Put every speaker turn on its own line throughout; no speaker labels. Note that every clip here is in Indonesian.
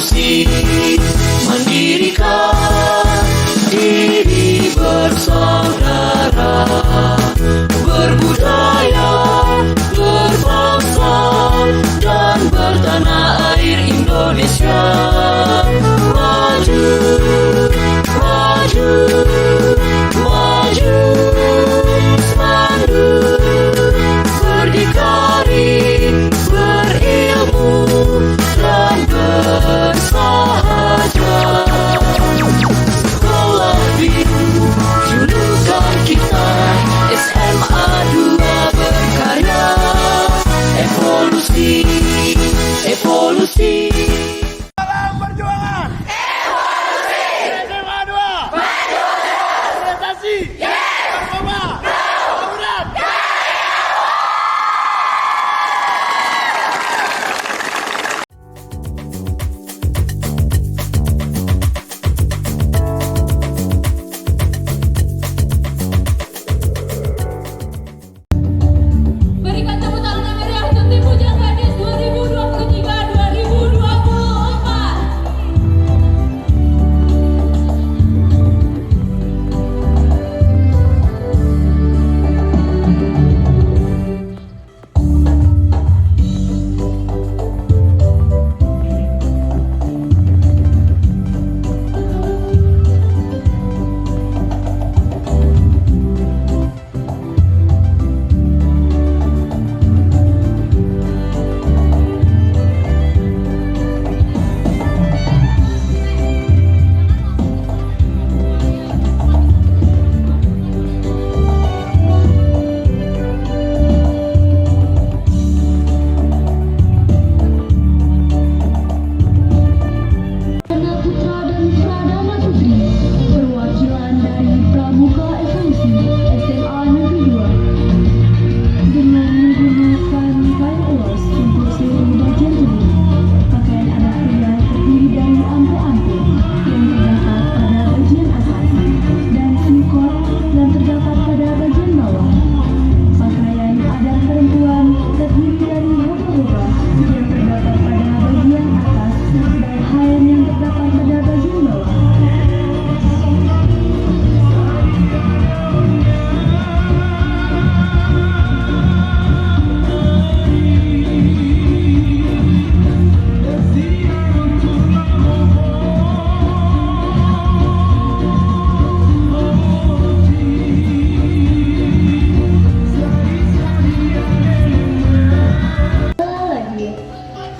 Evolusi mendirikan diri bersaudara, berbudaya, berbangsa, dan bertanah air Indonesia. Maju, maju, maju, semandu, berdikari, berilmu, dan bersahaja. Sekolah Biru, julukan kita SMA 2 berkarya. Evolusi, evolusi.
Salam perjuangan. Evolusi. SMA 2. Maju terus. Prestasi. Narkoba. Tawuran.
Berikan tepuk tangan yang meriah untuk tim Bujang Gadis 2023-2024.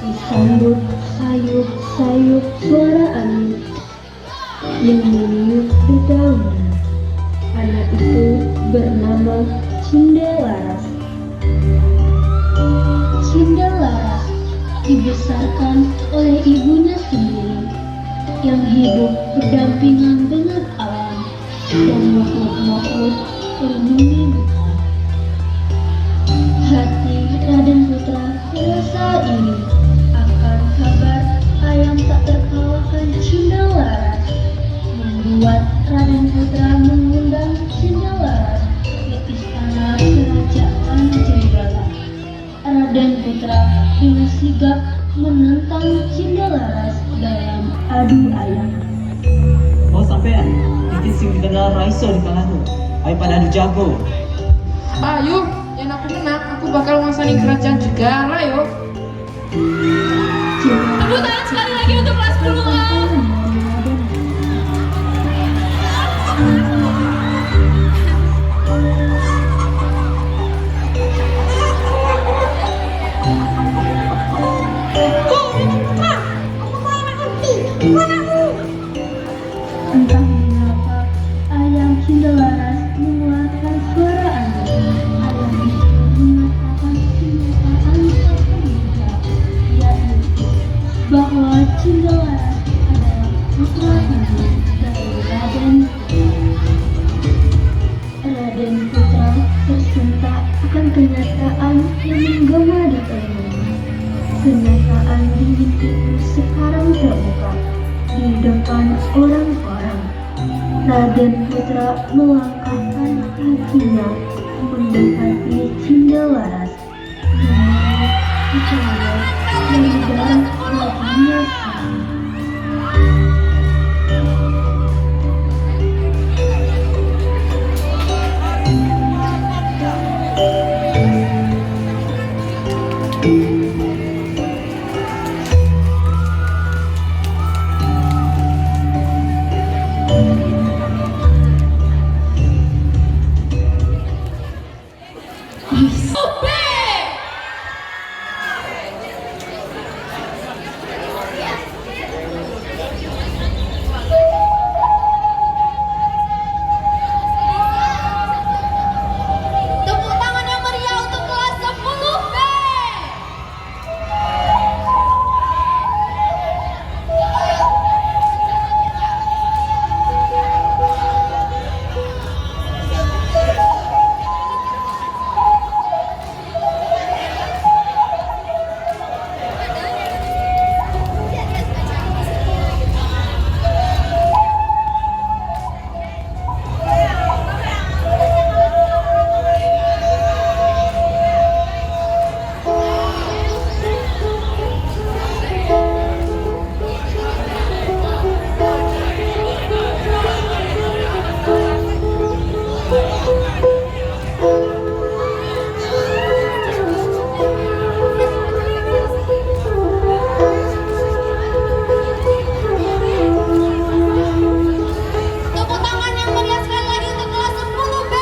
Disambut sayup-sayup suara angin yang meniup dedaunan. Anak itu bernama Cindelaras. Cindelaras dibesarkan oleh ibunya sendiri yang hidup berdampingan dengan alam dan makhluk-makhluk yang menyibukkan. Hati Raden Putra merasa iri akan kabar ayam tak terkalahkan Cindelaras, membuat Raden Putra mengundang Cindelaras ke istana kerajaan Jayabala. Raden Putra dengan sigap menentang Cindelaras dalam adu ayam.
Oh sampean, bikin sing dikenal Raiso di kalahku. Ayo pada adu jago.
Ayo, yang aku menang, aku bakal menguasai kerajaan juga lah yuk. Tepuk tangan sekali lagi untuk kelas 10A.
Entah mengapa ayam Cindelaras mengeluarkan suara aneh. Ayam itu mengatakan kenyataan terpercaya, yaitu bahwa Cindelaras adalah putra kandung dari Raden Putra. Raden Putra tersentak akan kenyataan yang menggema di telinganya. Kenyataan dingin itu sekarang terbuka di depan orang-orang. Raden Putra melangkahkan kakinya mendekati Cindelaras. Kemudian Cindelaras yang di dalam wajahnya Tepuk tangan yang meriah untuk kelas 10B. Tepuk tangan yang meriah sekali lagi untuk kelas 10B.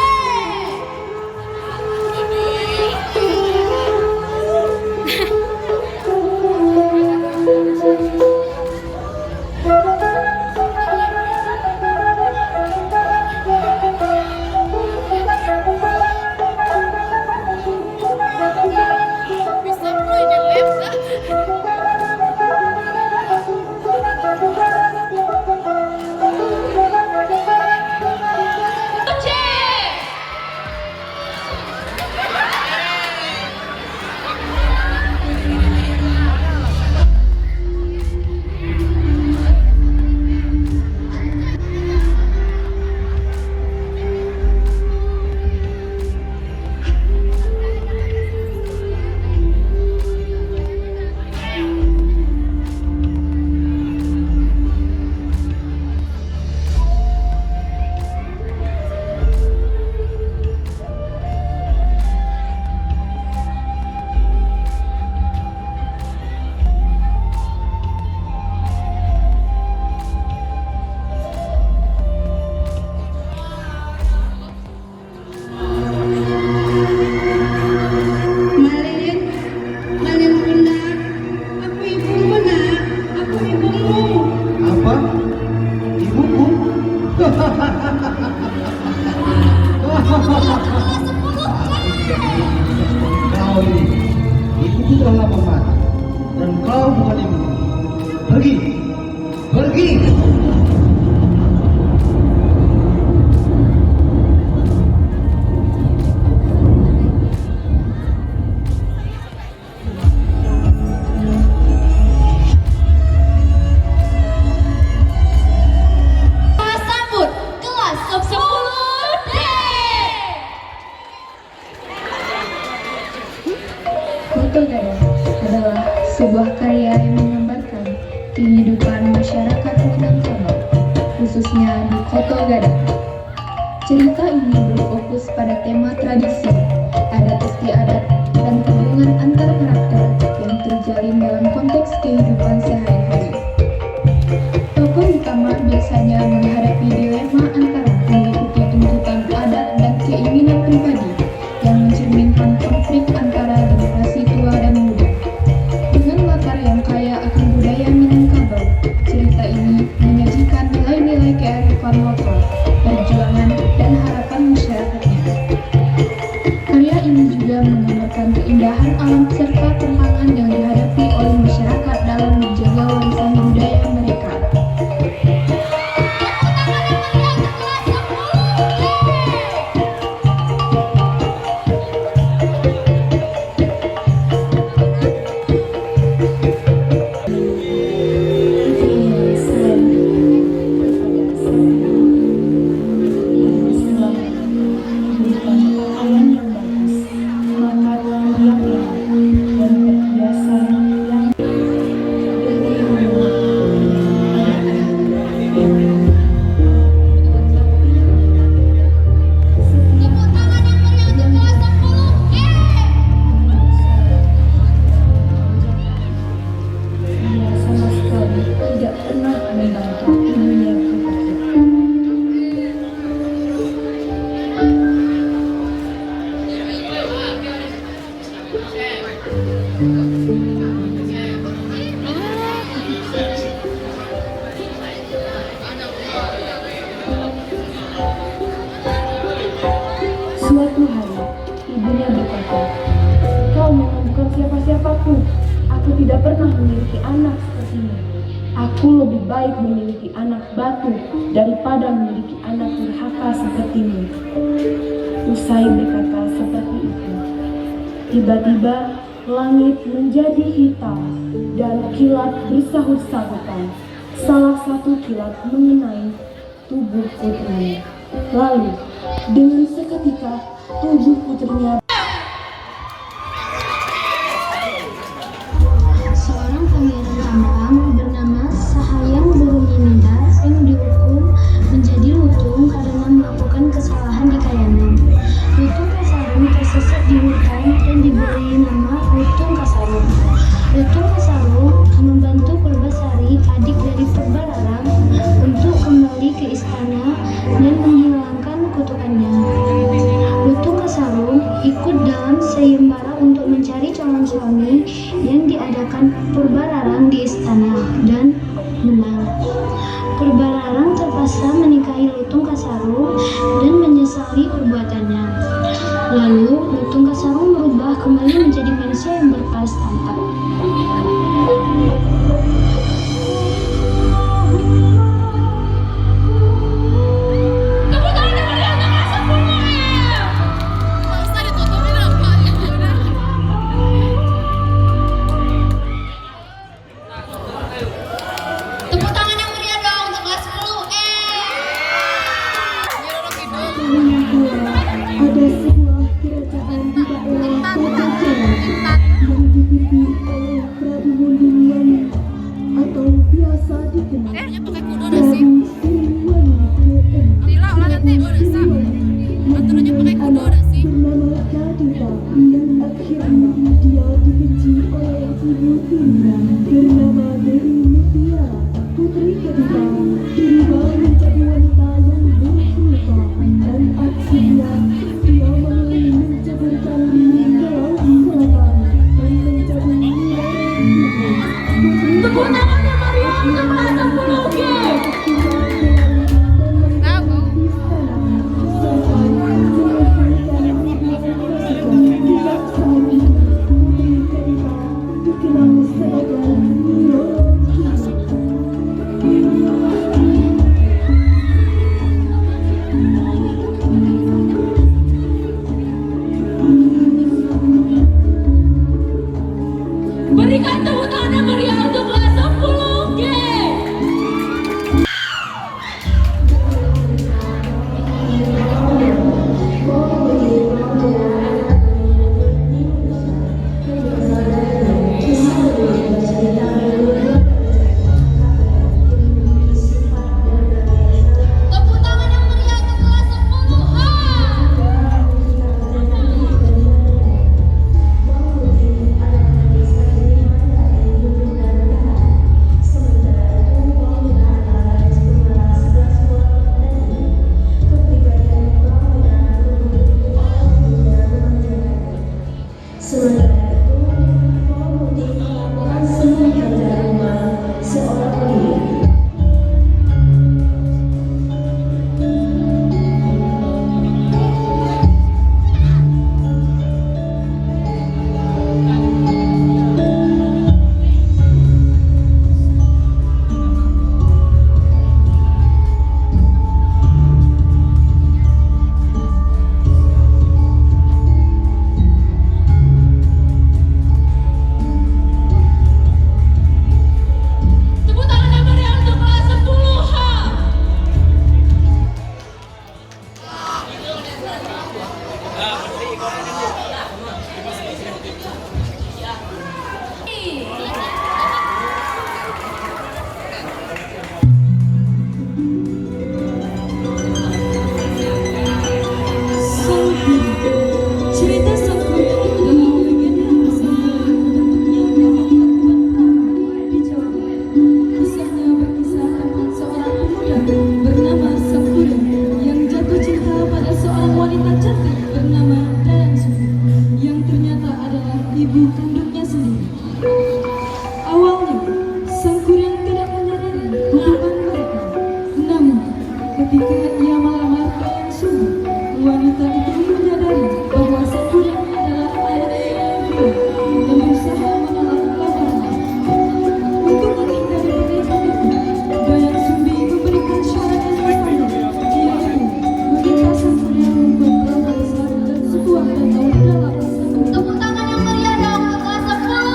Malin bunda, aku ibumu nak, aku ibumu.
Apa? Ibuku? Kau ini, ibuku telah lama mati, dan kau bukan ibu. Pergi, pergi.
Kelas sambut kelas 10D.
Koto Gada adalah sebuah karya yang menggambarkan kehidupan masyarakat Minangkabau, khususnya di Koto Gada. Cerita ini berfokus pada tema tradisi, adat istiadat, dan hubungan antar karakter yang terjalin dalam konteks kehidupan sehari-hari. Tokoh utama biasanya menghadapi dilema antara mengikuti tuntutan adat dan keinginan pribadi yang mencerminkan konflik antara generasi tua dan muda. Dengan latar yang kaya akan budaya Minangkabau, cerita ini menyajikan nilai-nilai kearifan lokal, perjuangan, dan harapan masyarakatnya. Karya ini juga menggambarkan keindahan alam serta tantangan yang dihadapi oleh masyarakat dalam menjaga warisan budaya mereka. Suatu hari, ibunya berkata, "Kau memang bukan siapa-siapaku. Aku tidak pernah memiliki anak sepertimu. Aku lebih baik memiliki anak batu daripada memiliki anak durhaka sepertimu." Usai berkata seperti itu, tiba-tiba langit menjadi hitam dan kilat bersahut-sahutan. Salah satu kilat mengenai tubuh putrinya. Lalu, dengan seketika tubuh putrinya.
Seorang pangeran tampan bernama Sahayang Burunginida yang dihukum menjadi lutung karena melakukan kesalahan di Kayangan. Lutung Kasarung tersesat di hutan dan diberi nama Lutung Kasarung. Lutung Kasarung membantu Purbasari, adik dari Purbararang, untuk kembali ke istana dan menghilangkan kutukannya. Lutung Kasarung ikut dalam sayembara untuk mencari calon suami yang diadakan Purbararang di istana dan menang. Purbararang terpaksa menikahi Lutung Kasarung dan menyesali perbuatannya. Lalu Lutung Kasarung berubah kembali menjadi manusia yang berparas tampak. Tepuk tangan yang meriah dong untuk kelas 10.
Ada sebuah kerajaan di daerah Pajajaran yang dipimpin oleh Prabu Wondiwani atau biasa dikenal Prabu Siliwangi bernama Kadita yang akhirnya dia dibenci oleh ibu tirinya bernama Dewi Mutiara. Putri Kadita berubah menjadi wanita yang buruk rupa dan akhirnya dia memilih menceburkan diri ke laut selatan dan menjadi wilayah timur. Tepuk tangannya Maria untuk kelas 10G. Dikenal sebagai Nurul
Berikan tepuk tangan yang meriah untuk kelas 10G.
Tepuk tangan yang meriah untuk kelas 10A.
Awalnya, sang kuryang tidak menyadari hubungan mereka. Namun, ketika ia melamar Dayang Sumba, wanita itu menyadari bahwa sang kuryang adalah ayah yang buruk dan berusaha menolak lamarannya. Untuk menghindari pernikahan itu, Dayang Sumbi memberikan syarat yang sama, yaitu meminta sang kuryang membuat balasan dan sebuah danau dalam
Tepuk tangan yang meriah dong untuk kelas 10 I.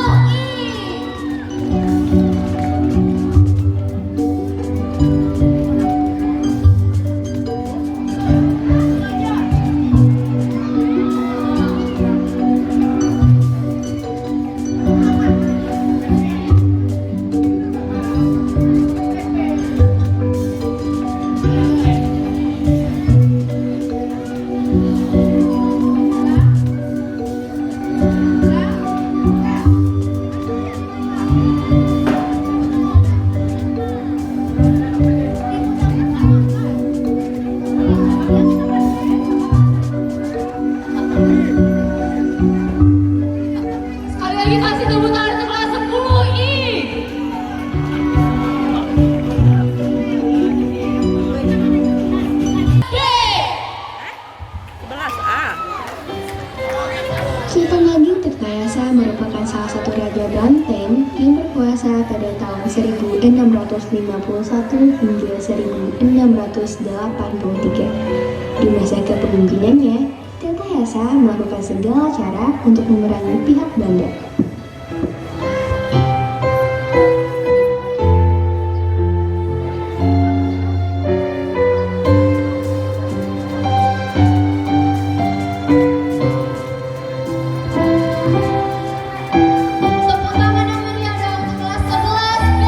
Sekali lagi kasih tepuk tangan untuk kelas 10 I.
Sultan Agung Tirtayasa merupakan salah satu raja Banten yang berkuasa pada tahun 1651 hingga 1683. Di masa kepemimpinannya, Tirtayasa melakukan segala cara untuk memerangi pihak Belanda.
Tepuk tangan yang meriah dong untuk kelas 11 B.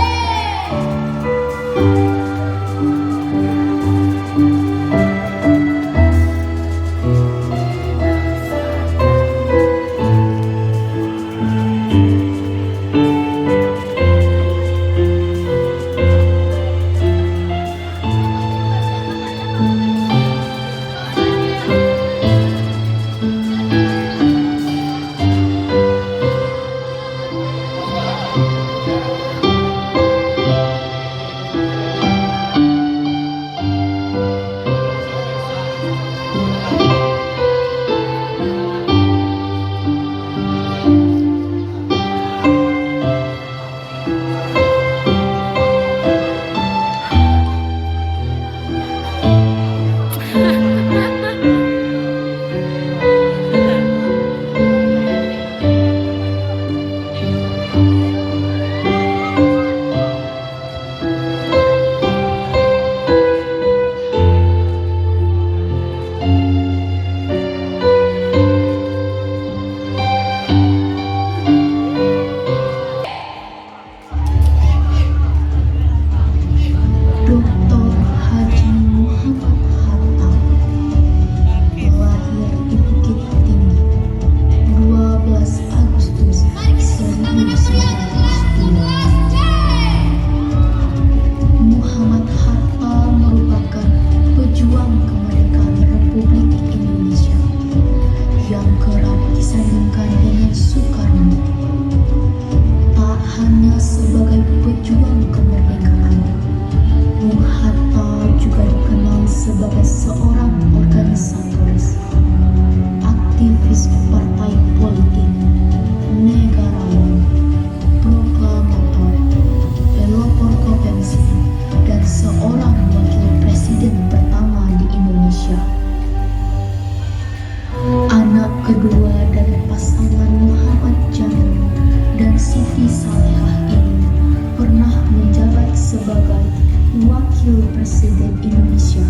Wakil Presiden Indonesia,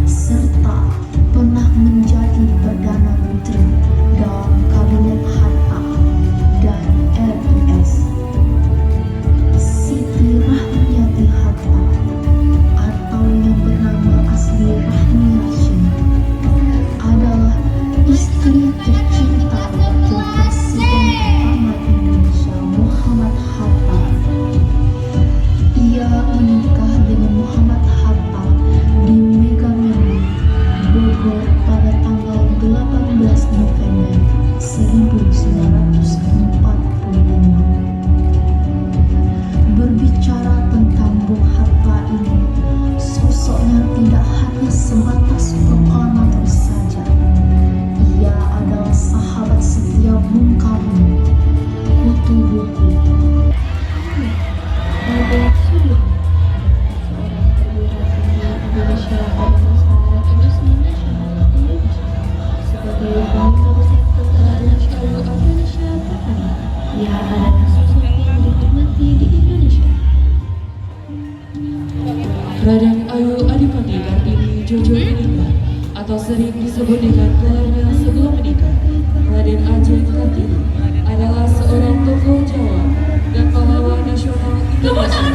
serta pernah menjadi Perdana Menteri dalam Kabinet Hatta dan RIS. Siti Rahmiati Hatta atau yang bernama asli Rahmi Hashim adalah istri tercinta Wakil Presiden pertama Indonesia Muhammad Hatta. Ia menikah dengan Muhammad Hatta di Megamendung, Bogor pada tanggal 18 November
adalah sosok yang dihormati di Indonesia.
Raden Ayu Adipati Kartini Jojo Iningar atau sering disebut dengan gelarnya sebelum menikah, Raden Ajeng Kartini adalah seorang tokoh Jawa dan pahlawan nasional Indonesia.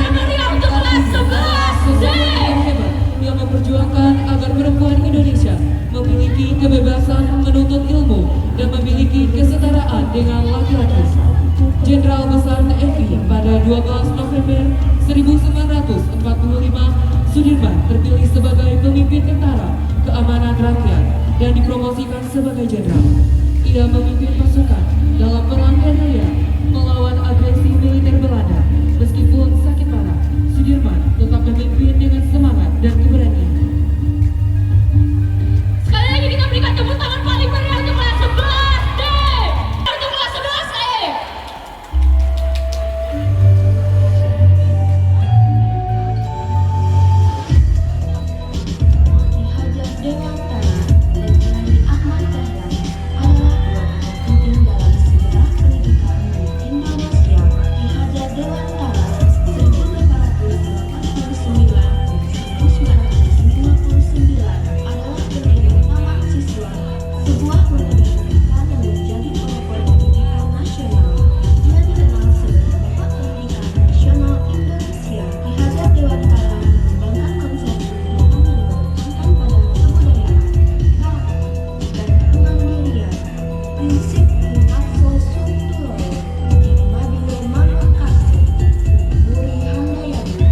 Sosok yang hebat yang memperjuangkan agar perempuan Indonesia memiliki kebebasan menuntut ilmu dan memiliki kesetaraan dengan laki-laki. Jenderal Besar TNI pada 12 November 1945, Sudirman terpilih sebagai pemimpin tentara keamanan rakyat dan dipromosikan sebagai jenderal. Ia memimpin pasukan dalam perang Ernaya melawan agresi militer Belanda. Meskipun sakit parah, Sudirman tetap memimpin dengan semangat dan keberanian.
Sekali lagi kita berikan tepuk tangan paling meriah untuk kelas 11D. Untuk kelas 11E.
Ki Hajar Dewantara dan Nyai Ahmad Dahlan adalah dua tokoh penting dalam sejarah pendidikan di Indonesia. Ki Hajar Dewantara 1889-1959 adalah pendiri Taman Siswa, sebuah lembaga pendidikan yang menjadi pelopor pendidikan nasional. Ia dikenal sebagai Bapak Pendidikan Nasional Indonesia. Ki Hajar Dewantara mengembangkan konsep pendidikan yang menekankan pada kebudayaan, karakter, dan kemandirian. Prinsip Inkaso Suntuloro, Madio Manuk Kasih, Buri Handayani menjadi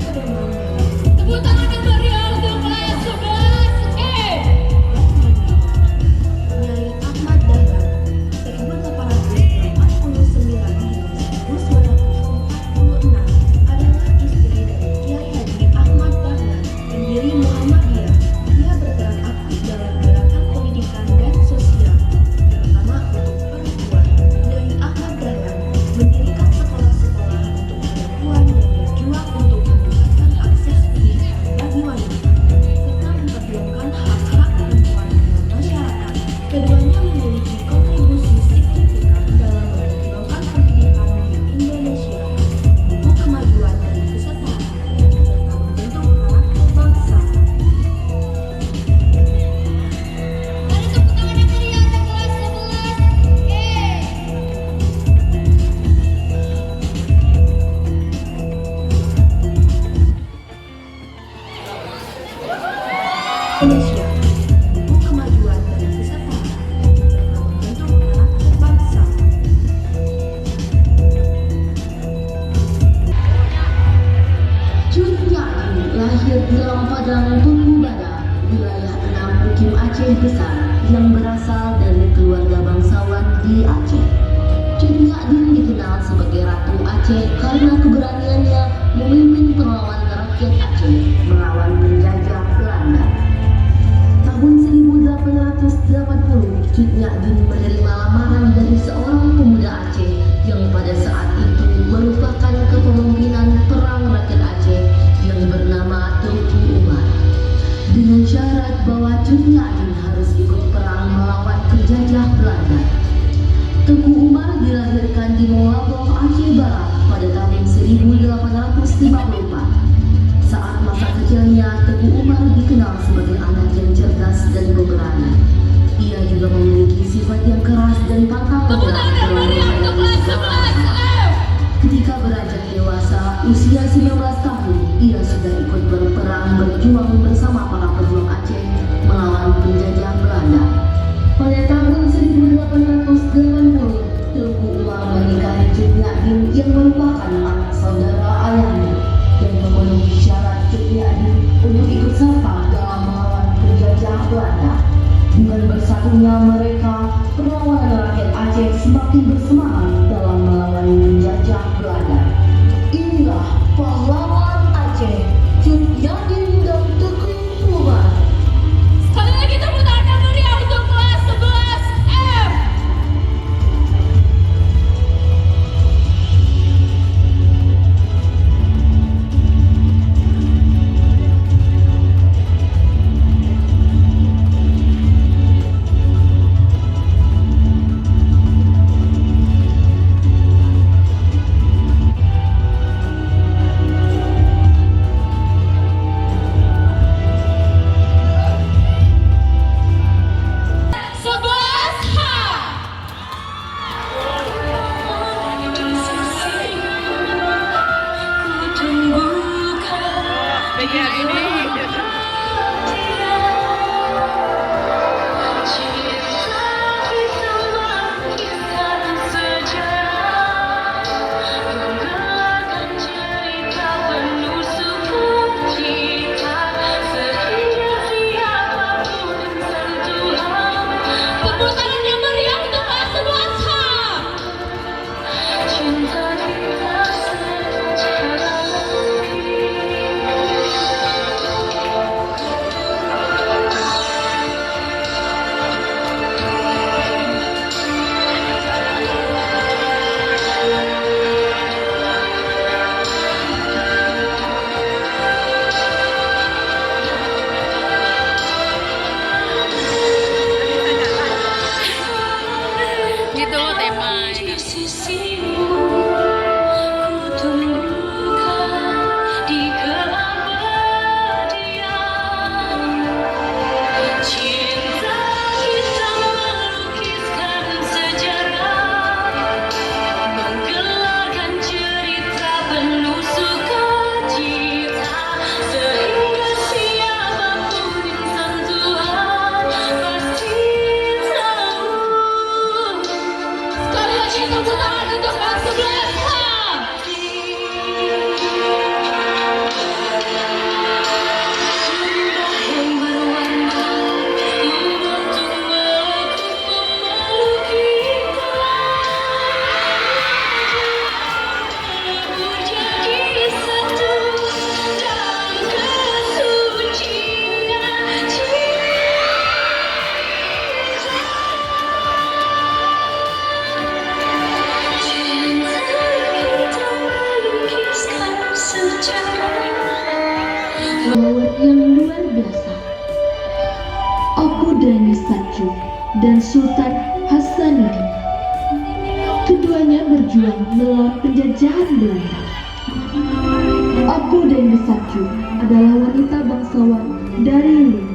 pedoman dalam
Tepuk tangan yang meriah untuk kelas 11E.
Nyai Ahmad Dahlan 1849-1946 adalah istri dari Kiai Haji Ahmad Dahlan, pendiri Muhammadiyah. Dia berperan aktif dalam gerakan pendidikan dan sosial, terutama untuk perempuan. Nyai Ahmad Dahlan mendirikan sekolah-sekolah untuk perempuan dan berjuang untuk meningkatkan akses pendidikan bagi wanita, serta memperjuangkan hak-hak perempuan dalam masyarakat. Keduanya memiliki kontribusi signifikan dalam memperjuangkan pendidikan di Indonesia, buku kemajuan dan kesetaraan, serta membentuk karakter bangsa.
Mari tepuk tangan yang meriah untuk kelas 11E.
Indonesia, buku kemajuan dan kesetaraan, serta membentuk karakter bangsa.
Cut Nyak lahir di Padang Tunggu Bada, wilayah 6 Mukim Aceh Besar yang berasal dari keluarga bangsawan di Aceh. Cut Nyak dikenal sebagai Ratu Aceh karena keberaniannya memimpin perlawanan rakyat Aceh melawan penjajah Belanda. Tahun 1880, Cut Nyak menerima lamaran dari seorang pemuda Aceh yang pada saat itu merupakan kepemimpinan perang rakyat Aceh yang bernama Teuku Umar, dengan syarat bahwa Cut Nyak harus ikut perang melawan penjajah Belanda. Teuku Umar dilahirkan di Moaboh, Aceh Barat pada tahun 1854. Saat masa kecilnya, Teuku Umar dikenal sebagai anak yang cerdas dan pemberani. Ia juga memiliki sifat yang keras dan pantang
Tepuk
menyerah
tangan yang
dalam
meriah untuk kelas
menghadapi
11F.
Ketika beranjak dewasa, usia 19 tahun, ia sudah ikut berperang berjuang bersama para pejuang Aceh melawan penjajah Belanda. Pada tahun 1880, Teuku Umar menikahi Cut Nyak yang merupakan anak saudara ayahnya dan memenuhi syarat Cut Nyak untuk ikut serta dalam melawan penjajah Belanda. Dengan bersatunya mereka, perlawanan rakyat Aceh semakin bersemangat dalam melawan penjajah Belanda. Inilah pahlawan Aceh, Cut Nyak dan Teuku Umar.
Sekali lagi tepuk tangan yang meriah untuk kelas 11F. Gitu loh temanya. Sekali lagi tepuk tangan untuk kelas 11.
Pahlawan yang luar biasa, Abu Dhanis Satju dan Sultan Hasanuddin. Keduanya berjuang melawan penjajahan Belanda. Abu Dhanis Satju adalah wanita bangsawan dari Lima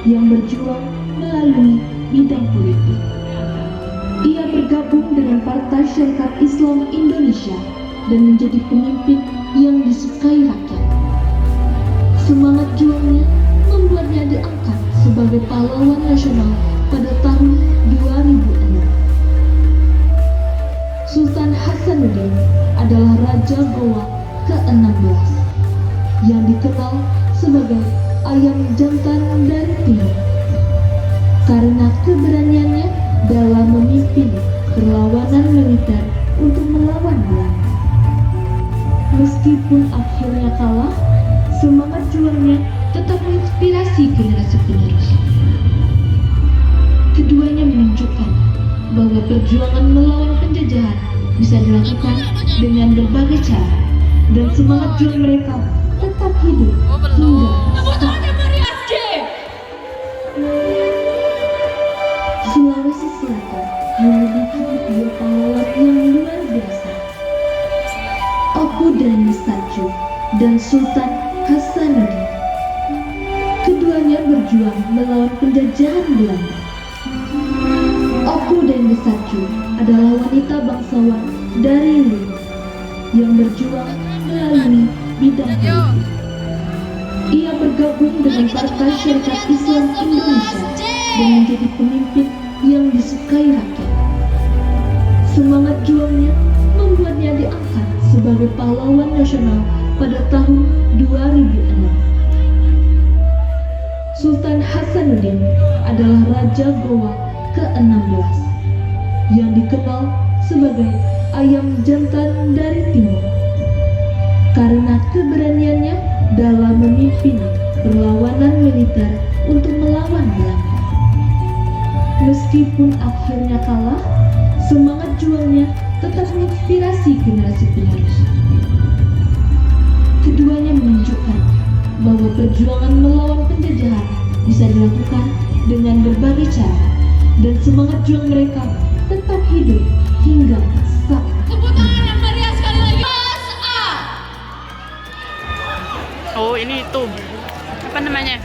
yang berjuang melalui bidang politik. Ia bergabung dengan Partai Syarikat Islam Indonesia dan menjadi pemimpin yang disukai rakyat. Semangat juangnya membuatnya diangkat sebagai pahlawan nasional pada tahun 2006. Sultan Hasanuddin adalah Raja Goa ke-16 yang dikenal sebagai ayam jantan dari timur karena keberaniannya dalam memimpin perlawanan militer untuk melawan Belanda. Meskipun akhirnya kalah, semangat juangnya tetap menginspirasi generasi penerus. Keduanya menunjukkan bahwa perjuangan melawan penjajahan bisa dilakukan dengan berbagai cara, dan semangat juang mereka tetap hidup hingga
Tepuk tangan yang meriah, J.
Sulawesi Selatan memiliki dua pahlawan yang luar biasa, Abu Dhanis Satju dan Sultan Hasanuddin. Keduanya berjuang melawan penjajahan Belanda. Abu Dhanis Satju adalah wanita bangsawan dari Lima yang berjuang melalui bidang politik. Ia bergabung dengan Partai Syarikat Islam Indonesia dan menjadi pemimpin yang disukai rakyat. Semangat juangnya membuatnya diangkat sebagai pahlawan nasional pada tahun 2006. Sultan Hasanuddin adalah Raja Goa ke-16 yang dikenal sebagai ayam jantan dari timur karena keberaniannya dalam memimpin perlawanan militer untuk melawan Belanda. Meskipun akhirnya kalah, semangat juangnya tetap menginspirasi generasi penerus. Keduanya menunjukkan bahwa perjuangan melawan penjajahan bisa dilakukan dengan berbagai cara, dan semangat juang mereka tetap hidup hingga saat
Tepuk tangan yang meriah sekali lagi. Kelas A.
Oh, ini itu apa namanya?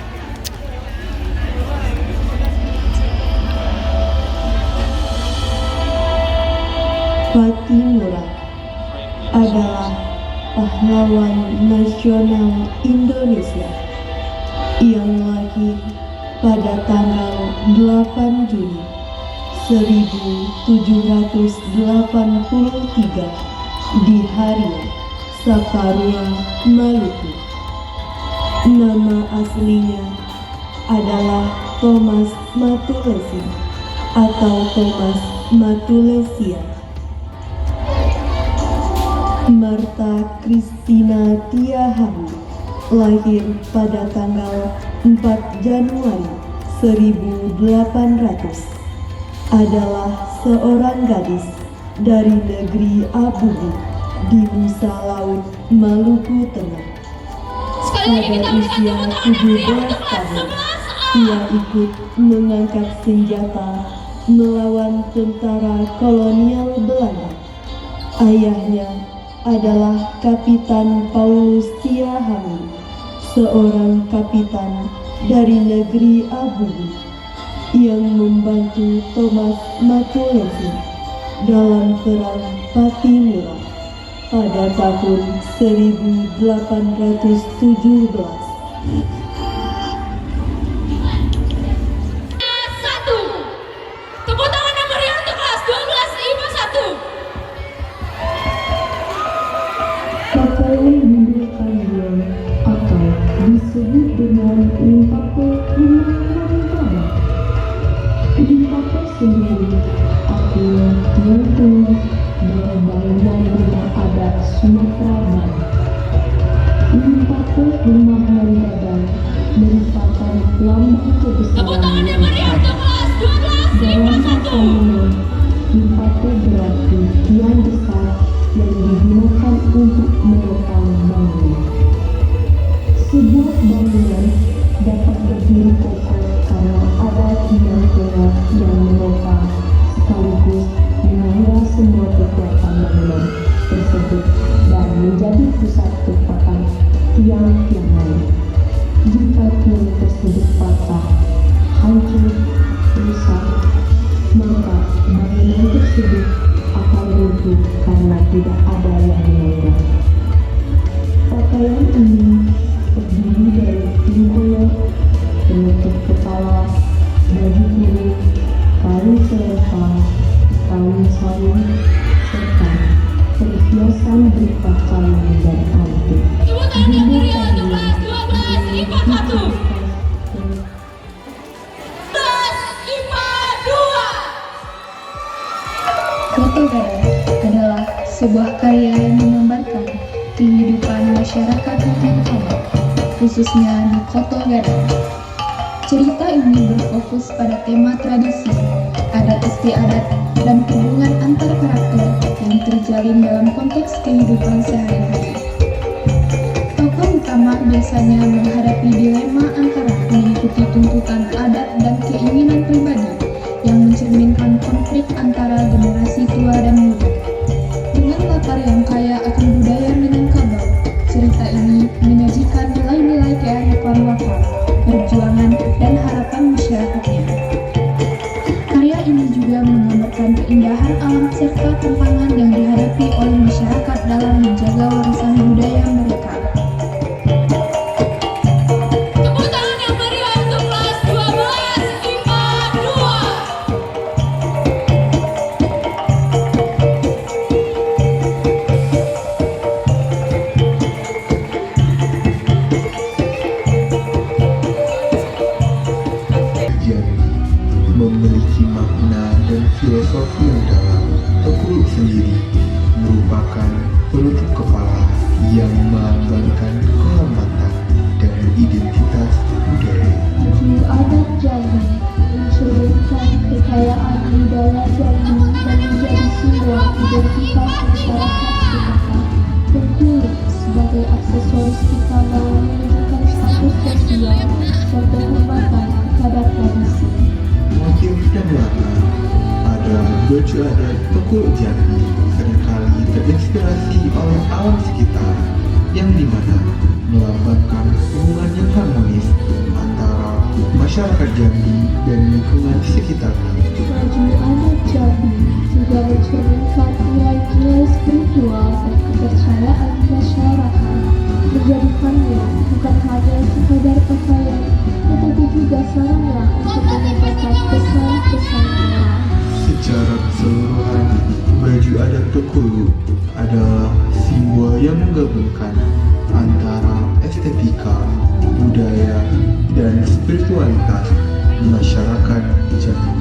Pati Murad adalah pahlawan nasional Indonesia yang lahir pada tanggal 8 Juni 1783 di Harian, Saparua, Maluku. Nama aslinya adalah Thomas Matulesi atau Thomas Matulesia. Marta Christina Tiaharu lahir pada tanggal 4 Januari 1800, adalah seorang gadis dari negeri Abubu di Nusa Laut, Maluku Tengah. Pada usia 17 tahun, ia ikut mengangkat senjata melawan tentara kolonial Belanda. Ayahnya adalah Kapitan Paulus Tiaharu, seorang kapitan dari negeri Abubu yang membantu Thomas Matulesi dalam perang Patimura pada tahun 1817.
Tepuk tangan yang meriah untuk kelas 12 IPA 1.
Pakaian bimbel kalian atau disebut dengan limpape rumah Madinah. Limpape sendiri artinya yang tua dari bangunan rumah adat Sumatera Barat. Limpape rumah Madinah merupakan lambang kebesaran yang dalam pertanian. Limpape berarti yang besar yang digunakan untuk menopang bangunan. Sebuah bangunan dapat berdiri kokoh karena ada tiang perak yang menopang sekaligus mengira semua kekuatan bangunan tersebut dan menjadi pusat kekuatan tiang-tiang lain. Jika tiang tersebut patah, hancur, rusak, maka bangunan tersebut akan runtuh karena tidak ada yang menolong. Pakaian ini terdiri dari pinggang, penutup kepala, baju kurung, kalung selempang, kalung sarung, serta perhiasan berupa kalung dan antik. Bumbu kalian
Koto Gada adalah sebuah karya yang menggambarkan kehidupan masyarakat hutan adat, khususnya di Koto Gada. Cerita ini berfokus pada tema tradisi, adat istiadat, dan hubungan antar karakter yang terjalin dalam konteks kehidupan sehari-hari. Tokoh utama biasanya menghadapi dilema antara mengikuti tuntutan adat dan keinginan pribadi yang mencerminkan konflik antara generasi tua dan muda. Dengan latar yang kaya akan budaya Minangkabau, cerita ini menyajikan nilai-nilai kearifan lokal, perjuangan, dan harapan masyarakatnya. Karya ini juga menggambarkan keindahan alam serta tantangan yang dihadapi oleh masyarakat dalam menjaga warisan budaya mereka.
Tepuk tangan yang meriah untuk kelas 12 IPA 2.
Jambi memiliki makna dan filosofi yang dalam. Tekul sendiri merupakan penutup kepala yang melambangkan kehormatan dan identitas budaya.
Baju adat Jambi mencerminkan kekayaan budaya Jambi dan menjadi simbol identitas masyarakat kita. Tekul sebagai aksesoris kita dalam menunjukkan status sosial dan penghormatan terhadap tradisi.
Motif dan warna pada baju adat Tekul Jambi seringkali terinspirasi oleh alam sekitar yang dimana melambangkan hubungan yang harmonis antara masyarakat Jambi dan lingkungan sekitarnya.
Baju adat Jambi juga mencerminkan nilai-nilai spiritual dan kepercayaan masyarakat, menjadikannya bukan hanya sekadar pakaian, tetapi juga sarana untuk menyampaikan pesan-pesan moral.
Secara keseluruhan, baju adat Tekulu adalah simbol yang menggabungkan antara estetika, budaya, dan spiritualitas masyarakat Jambi.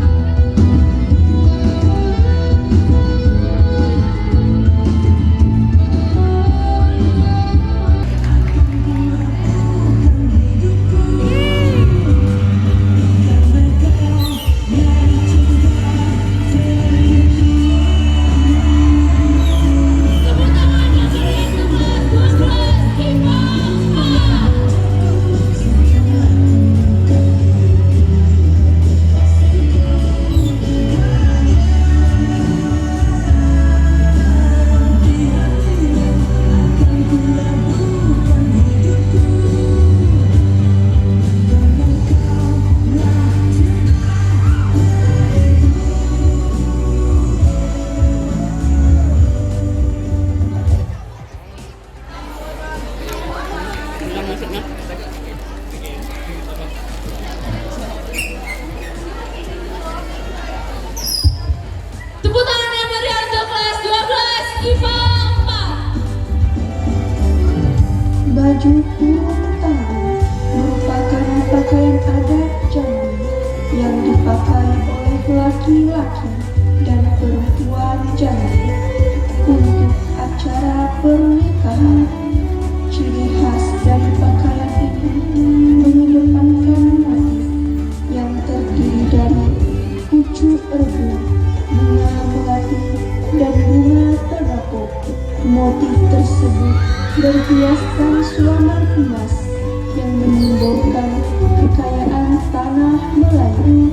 baju kurung tangan merupakan pakaian adat Jambi yang dipakai oleh laki-laki dan perempuan Jambi untuk acara pernikahan. Ciri khas dari pakaian ini mengedepankan motif yang terdiri dari pucuk regu, bunga melati, dan bunga terapuk. Motif tersebut berhiaskan sulamar emas yang menyimbolkan kekayaan tanah Melayu.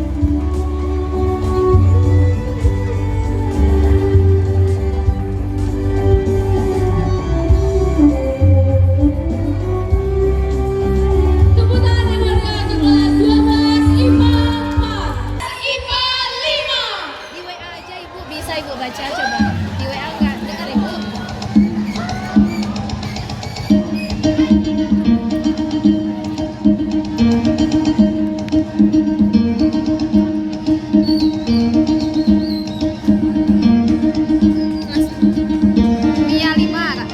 Tepuk tangan yang meriah untuk kelas 12 IPA 4 IPA 5.
Di WA aja Ibu, bisa Ibu baca coba. Di WA enggak dengar Ibu. Mia 5 Kak.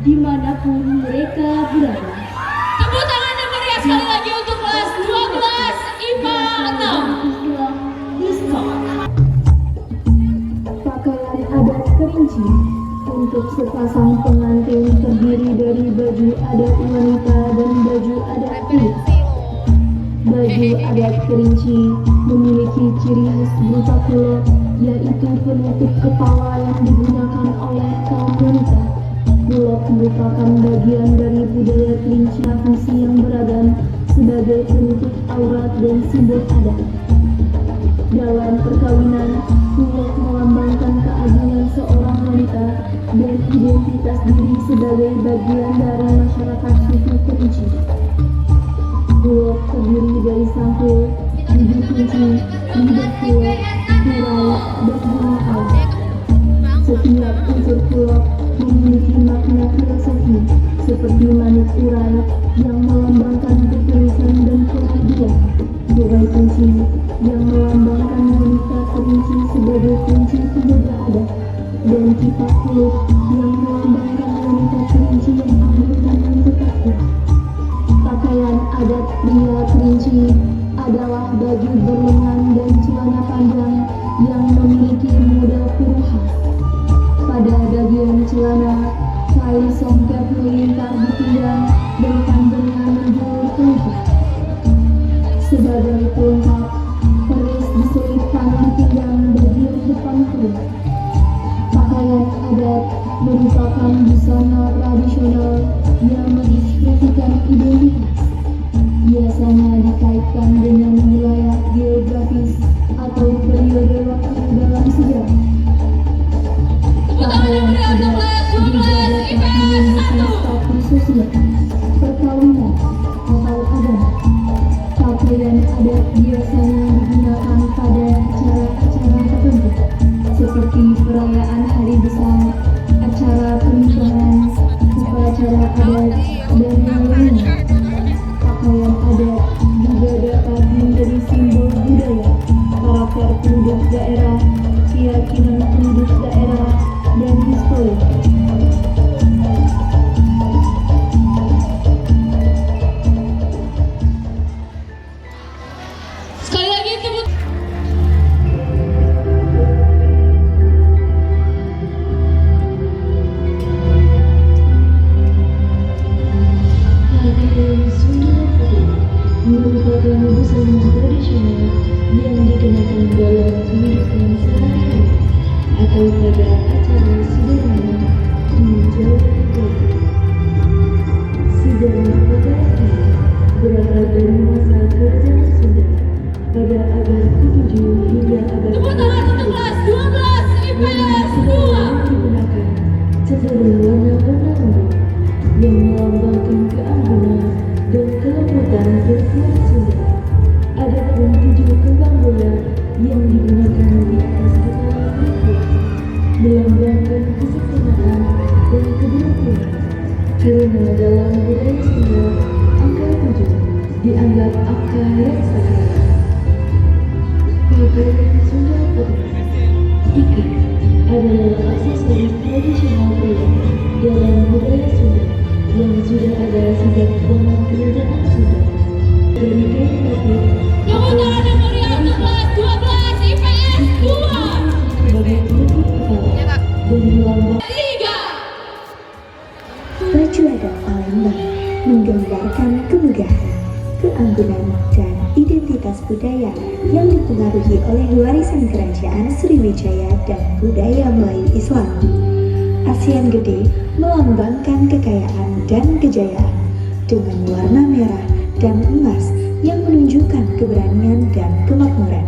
dimanapun mereka berada.
Tepuk tangan yang meriah sekali lagi untuk kelas 12 IPA 6.
Pakaian adat Kerinci untuk sepasang pengantin terdiri dari baju adat wanita dan baju adat pria. Baju adat Kerinci memiliki ciri khas berupa kulot, yaitu penutup kepala yang digunakan oleh kaum wanita. Kulot merupakan bagian dari budaya Kerinci, fungsi yang beragam sebagai penutup aurat dan simbol adat. Dalam perkawinan, kulot melambangkan keagungan seorang wanita dan identitas diri sebagai bagian dari masyarakat suku Kerinci. Kulot terdiri dari sampul, bibit kunci, lidah kulot, tirai, dan bunga air. Setiap unsur kulot memiliki makna filosofi seperti manik urai yang melambangkan ketulusan dan pengabdian, yaitu
Pria kerinci adalah baju berlengan dan celana panjang yang memiliki model huruf khas. Pada bagian celana, tali songket melingkar di pinggang dan panjangnya menjulur ke lutut. Sebagai pelengkap, keris diselipkan di pinggang bagian depan perut. Pakaian adat merupakan busana tradisional yang mengekspresikan identitas. Biasanya dikaitkan dengan wilayah geografis atau periode waktu dalam sejarah. Pakaian adat juga dapat menunjukkan status sosial, perkawinan, atau agama. Pakaian adat biasanya digunakan pada acara-acara tertentu, seperti perayaan hari besar, acara pernikahan, upacara adat, dan yang lainnya. Pakaian adat juga dapat menjadi simbol budaya, karakter penduduk daerah, keyakinan penduduk daerah, dan histori.
Sekali lagi tepuk.
Pakaian Sunda Putih merupakan busana tradisional yang dikenakan dalam kehidupan sehari-hari atau pada acara sederhana di Jawa Barat. Sejarah pakaian ini berawal dari masa kerajaan Sunda pada abad ke-7 hingga abad
Tepuk tangan untuk kelas 12 IPS 2.
digunakan cenderung warna-warna ungu yang melambangkan keanggunan dan kelembutan perempuan Sunda. Adapun 7 kembang bola yang digunakan di atas kepala perempuan melambangkan kesempurnaan dan keberuntungan. Karena dalam budaya Sunda, angka 7 dianggap angka yang sakral. Pakaian Sunda Putih ikat adalah aksesoris tradisional pria dalam budaya Sunda yang sudah ada sejak zaman kerajaan Sunda. Dari kain batik
Tepuk tangan yang meriah untuk kelas 12 IPS 2.
sebagai penutup kepala dan melambang.
3.
Baju adat Palembang menggambarkan kemegahan, keanggunan, dan identitas budaya yang dipengaruhi oleh warisan kerajaan Sriwijaya dan budaya Melayu Islam. Asian Gede melambangkan kekayaan dan kejayaan dengan warna merah dan emas yang menunjukkan keberanian dan kemakmuran.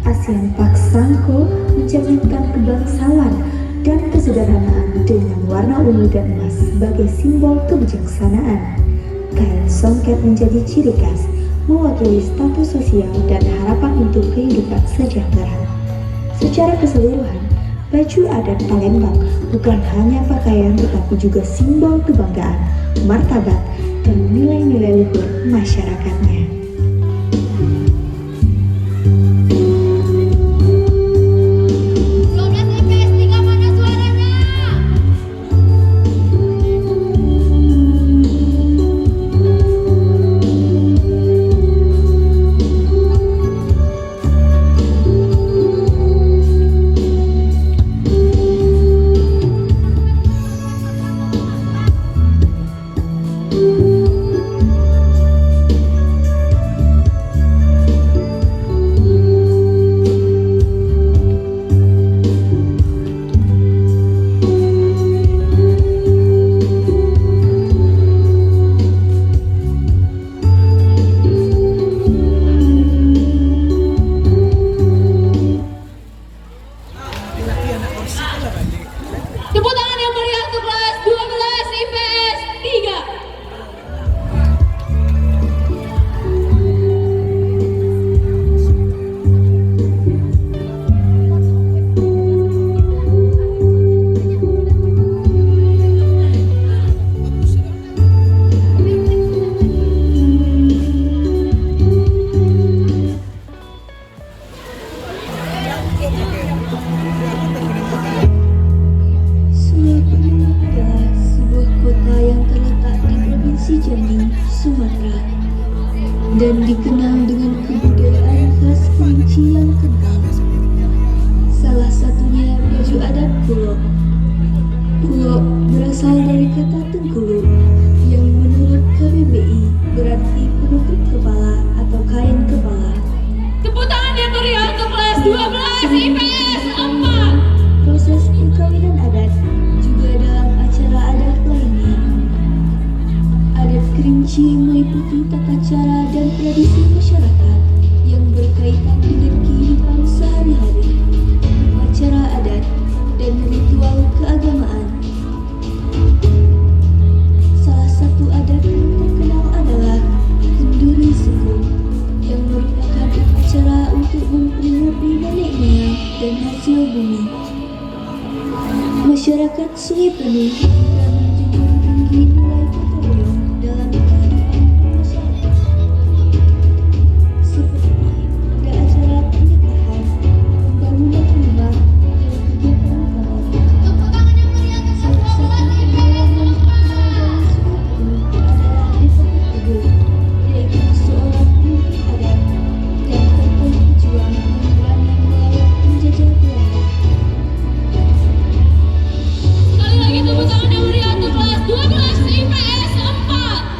Asian Pak Sangko mencerminkan kebangsaan dan kesederhanaan dengan warna ungu dan emas sebagai simbol kebijaksanaan. Kain songket menjadi ciri khas, mewakili status sosial dan harapan untuk kehidupan sejahtera. Secara keseluruhan, baju adat Palembang bukan hanya pakaian tetapi juga simbol kebanggaan, martabat, dan nilai-nilai luhur masyarakatnya.
dan dikenal dengan kebudayaan khas Kerinci yang kental. Salah satunya baju adat Pulo. Pulo berasal dari kata Tengkulu yang menurut KBBI berarti penutup kepala atau kain kepala.
Tepuk tangan yang meriah untuk kelas 12 IPS 4.
Proses perkawinan adat juga dalam acara adat lainnya. Adat Kerinci meliputi tata cara dan tradisi masyarakat yang berkaitan dengan kehidupan sehari-hari, upacara adat, dan ritual keagamaan. Salah satu adat yang terkenal adalah Kenduri Suku, yang merupakan upacara untuk memperingati nenek moyang dan hasil bumi. Masyarakat Sungai Penuh juga menjunjung tinggi nilai gotong royong dalam kehidupan masyarakat. Seperti pada acara pernikahan, pembangunan rumah, dan kegiatan tahunan. Salah satu pengalaman terkenal dari Sungai Penuh adalah Desa Teguh, yaitu seorang pemimpin adat dan tokoh pejuang yang berani melawan penjajah Belanda.
Sekali lagi tepuk tangan yang meriah untuk kelas 12 IPS 4.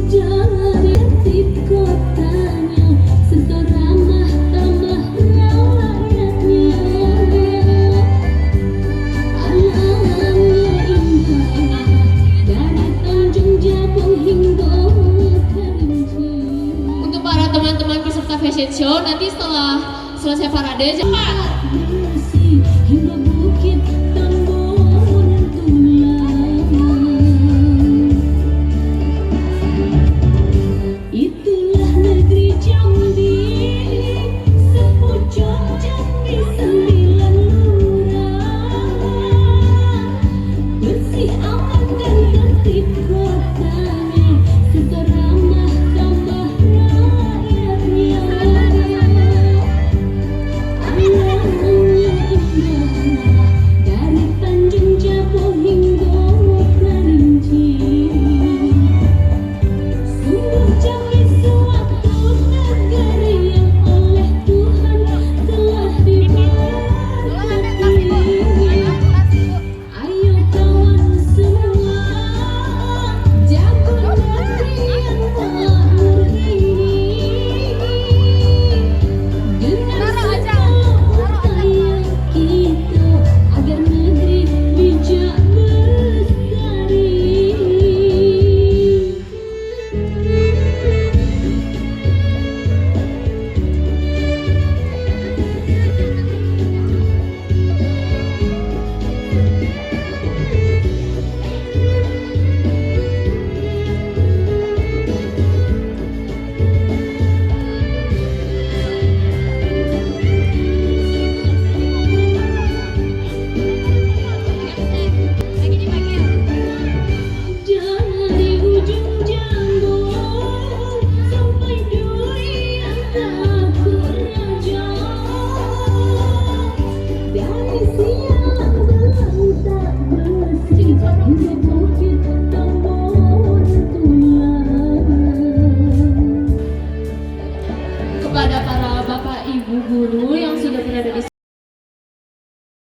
Dari tip kotanya, seramah tambah rakyatnya. Alamnya indah, dari Tanjung Jabung hingga Kerinci.
Untuk para teman-teman peserta fashion show, nanti setelah selesai parade cepat.
Bersih hingga Bukit Tambun Tulang. Itulah negeri Jambi, sepucuk Jambi 9 lurah. Bersih, aman dan tertib kotanya, seramah tambah rakyatnya. Alamnya indah, dari Tanjung Jabung hingga Kerinci. Sungguh Jambi suatu negeri yang oleh Tuhan telah diberkati. Ayo kawan semua, jago negeri yang makmur ini. Dengan segala upaya kita agar negeri bijak berlestari. Dari ujung Jambon sampai Durian Takut Raja, dari siang belang tak bersih hingga Bukit Tambun Tulang.
Kepada para bapak ibu guru yang sudah berada di